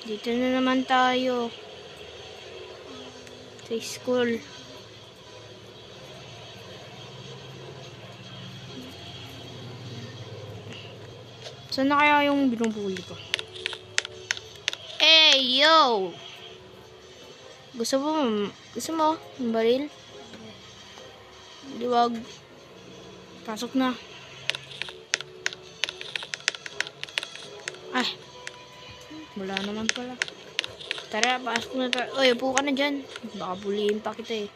Dito na naman tayo. Sa school. Saan na kaya yung binubuli ko? Hey, yo! Gusto mo? Yung baril? Liwag. Pasok na. Ay. Wala naman pala. Tara, pasok na tayo. Oy, upo ka na dyan. Baka bulihin pa kita eh.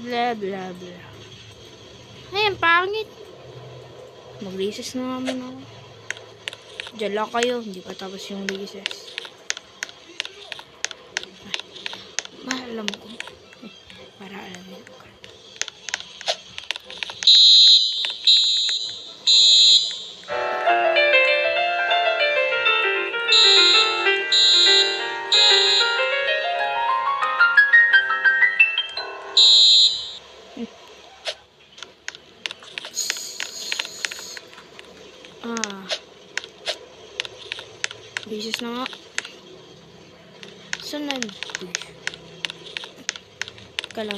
Blah, blah, blah. Ayan, pangit. Mag-recess na naman ako. Diyan lang kayo. Hindi pa tapos yung recess. Ay, maalam ko. Para alam mo. Recess na nga. Saan na yun? Teka lang.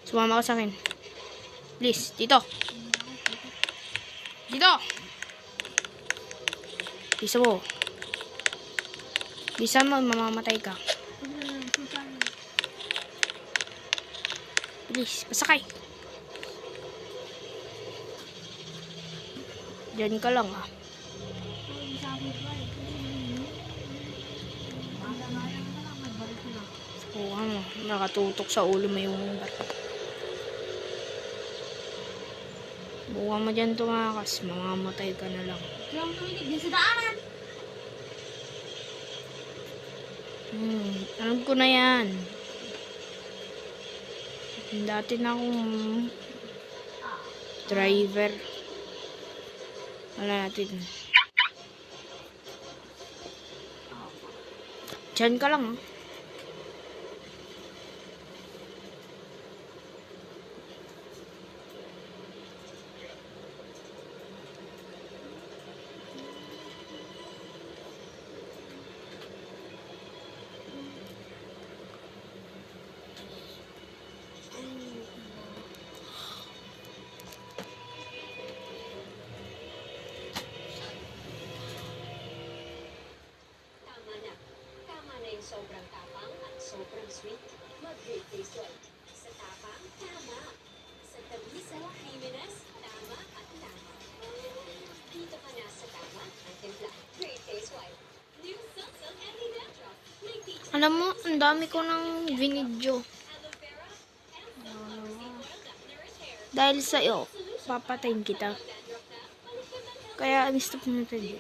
Sumama ka sa akin. Please, dito. Dito! Bisa mo. Bisa mo, mamamatay ka. Please, pasakay. Diyan ka lang ah. Oo, ano, nakatutok sa ulo mo yung baril. Buka mo dyan tumakas, mamamatay ka na lang. Diyan tuminig din sa daanan. Alam ko na yan. Dati na akong driver. Wala natin. Diyan ka lang. Sobrang tapang at sobrang sweet. Mag-great taste white. Sa tapang, tama. Sa tabisa, creaminess, tama at tama. Dito ka na sa tama ang timpla. Great taste white. New Sunsilk Anti-Dandruff. May feature Alam mo, ang dami ko ng vinidyo. aloe vera and sunflower seed oil that nourish hair. Dahil sa'yo, papatayin kita. Kaya, stop na tayo dito.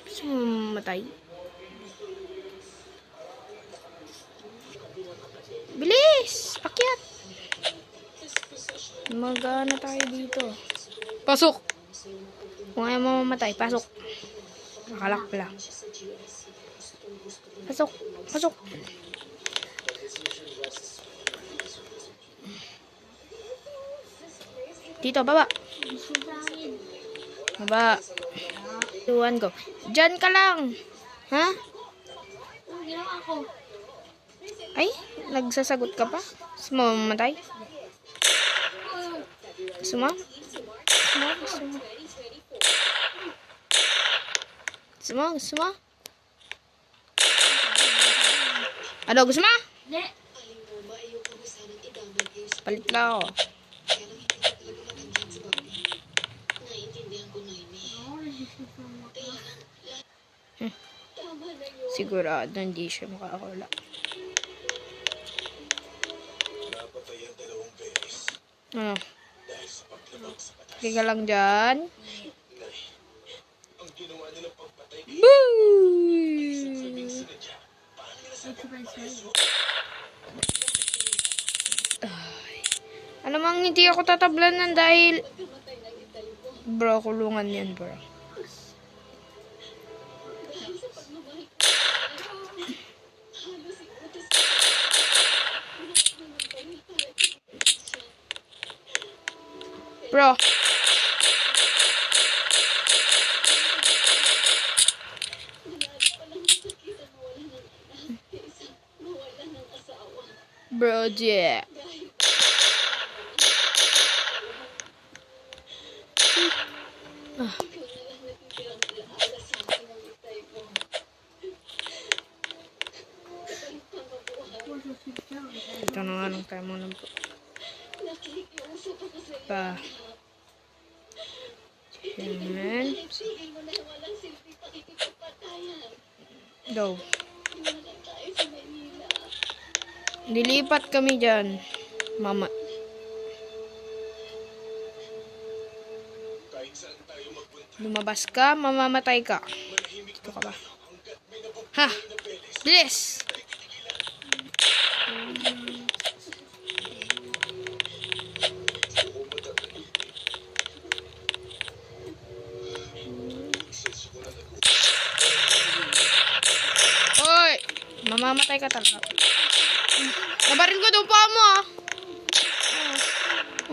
Gusto mo mamatay? Bilis! Akyat! Mag-ano tayo dito. Pasok! Kung ayaw mo mamatay, pasok. Nakalak pala. Pasok! Pasok! Dito, baba! Baba! Tuwan ko. Diyan ka lang! Ha? Ang ginawa ko. Ay, nagsasagot ka pa? Gusto mo mamatay? Gusto mo? Gusto mo? Gusto mo? Gusto mo? Gusto mo? Ano? Gusto mo? Hindi. Palit lang ako. Sigurado hindi siya makakawala. Ano? Kaya lang dyan. Boo! Ano mang hindi ako tatablanan dahil bro, kulungan yan bro. Bro. Bro, yeah. Ito na nga lang tayo muna po. Pa. Ayan. Daw. Dilipat kami dyan. Mama. Lumabas ka, mamamatay ka. Dito ka ba? Ha! Bilis! Hoy! Mamamatay ka talaga. Nabarin ko daw pa mo ah.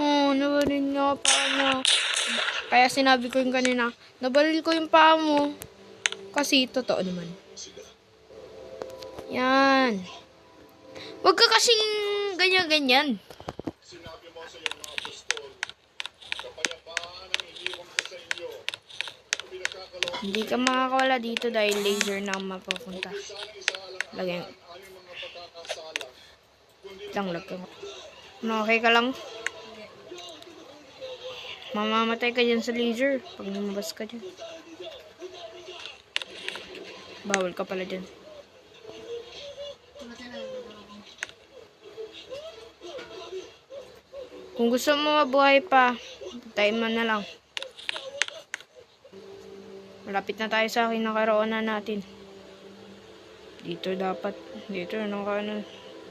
Oh, nabarin nga pa mo. Kaya sinabi ko yung kanina, nabaril ko yung paa mo. Kasi totoo naman. Yan. Huwag ka kasing ganyan-ganyan. Sinabi mo sa iyong mga apostol, kapayapaan ang iniwan ko sa inyo. Kung pinagkakalawa Hindi ka makakawala dito dahil laser na ang mapapunta. sana isaalang Lagyan. aming mga pagkakasala, kundi Lang lagyan. No, okay ka lang? Mamamatay ka dyan sa laser pag lumabas ka dyan. Bawal ka pala dyan. Kung gusto mo mabuhay pa, tayo mo na lang. Malapit na tayo sa akin nakaroonan natin. Dito dapat. Dito, ano.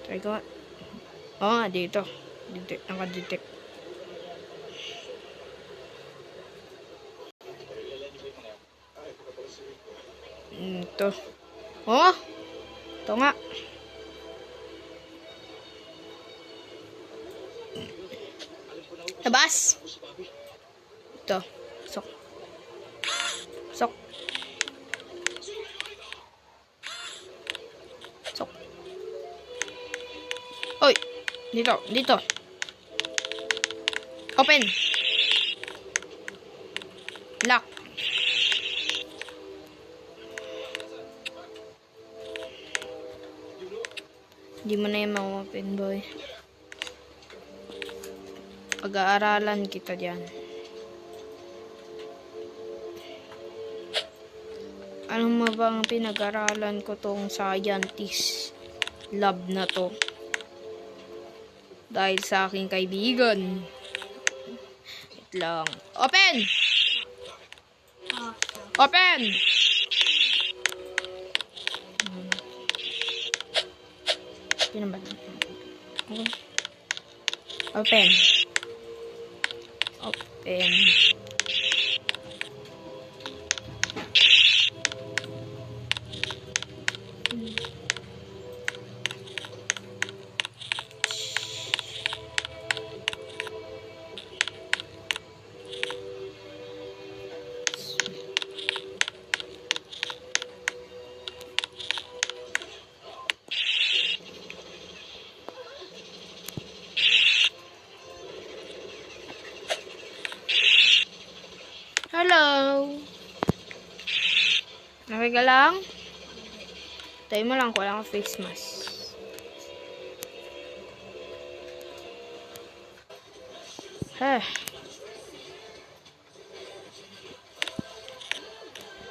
Try ko. Oo nga, dito. Detect, naka-detect. Ito. Oh! Ito nga. Labas! Ito. Sok. Sok. Sok. Oy! Dito. Dito. Open. Lock. Hindi mo na yung ma-open, boy. Pag-aaralan kita dyan. Ano mo bang pinag-aralan ko tong scientist lab na to? Dahil sa aking kaibigan. Wait lang. Open! Open! Sino ba? Open. Open. Hello. Okay ka lang? Tayo mo lang, wala kang face mask. Heh.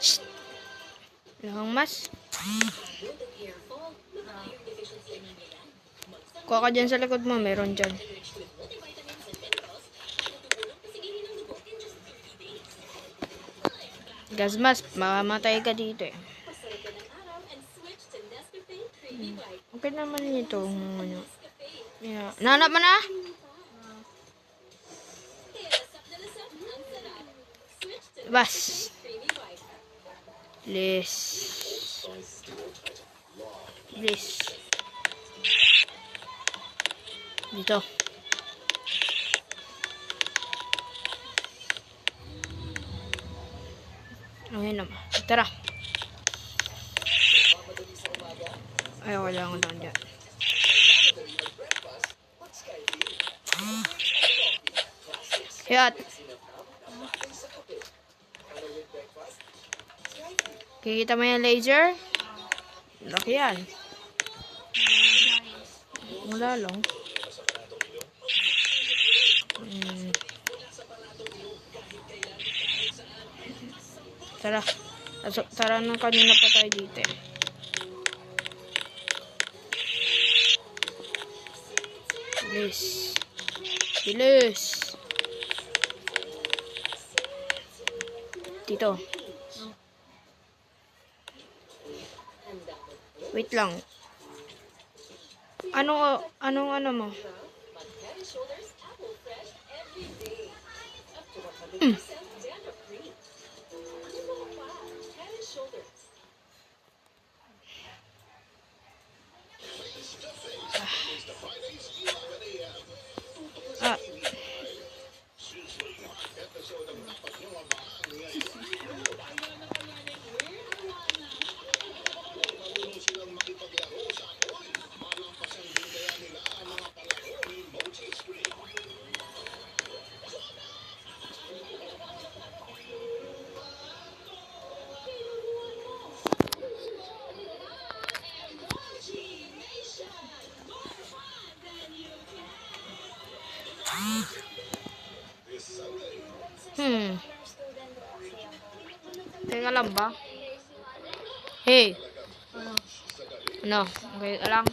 Shh. Wala kang mask. Kuha ka dyan sa likod mo, meron dyan. Gas mask, mamamatay ka dito eh. Okay naman nito. Ano. Yeah. Nanap mo na? Bas. Please. Please. Dito. Okay naman. Tara. Ay, wala akong lang dyan. Yat. Kikita mo yung laser? Laki yan. Wala lang. Tara. Tara na, kanina pa tayo dito. Bilis. Bilis. Dito. Wait lang. Anong ano mo? Head and Shoulders Apple Fresh every day. Up to 100% dandruff-free. Ano pa? Head and Shoulders. Ah. Silang makipaglaro sa apoy. Malampasan din kaya nila ang mga palaro ni Mochi Spring. This Sunday, Teka lang ba? Hey. Ano? Okay ka lang?